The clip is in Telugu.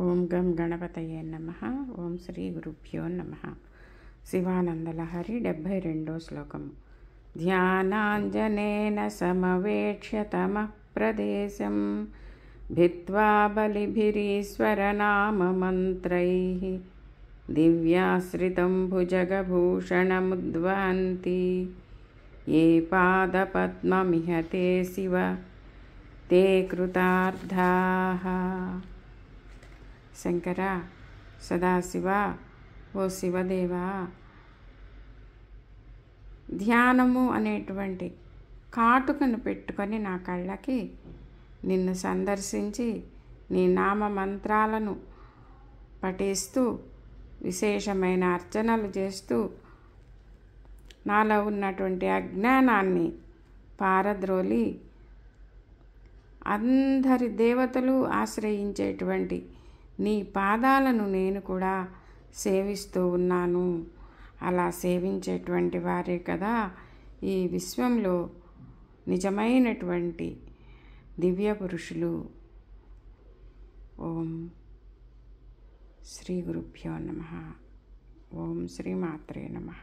ఓం గం గణపతయే నమః. ఓం శ్రీ గురుభ్యో నమః. శివానందలహరి 72వ శ్లోకము. ధ్యానాంజనేన సమవేక్ష్య తమః ప్రదేశం భిత్వా బలిభిరీశ్వరనామమంత్రైః దివ్యాశ్రితం భుజగభూషణముద్వహन्ति ఏ పాదపద్మమిహ తే శివ తే కృతార్థాః. శంకర, సదాశివ, ఓ శివదేవా, ధ్యానము అనేటువంటి కాటుకను పెట్టుకొని నా కళ్ళకి నిన్ను సందర్శించి నీ నామ మంత్రాలను పఠిస్తూ విశేషమైన అర్చనలు చేస్తూ నాలో ఉన్నటువంటి అజ్ఞానాన్ని పారద్రోలి అందరి దేవతలు ఆశ్రయించేటువంటి నీ పాదాలను నేను కూడా సేవిస్తూ ఉన్నాను. అలా సేవించేటువంటి వారే కదా ఈ విశ్వంలో నిజమైనటువంటి దివ్య పురుషులు. ఓం శ్రీ గురుభ్యో నమః. ఓం శ్రీ మాత్రే నమః.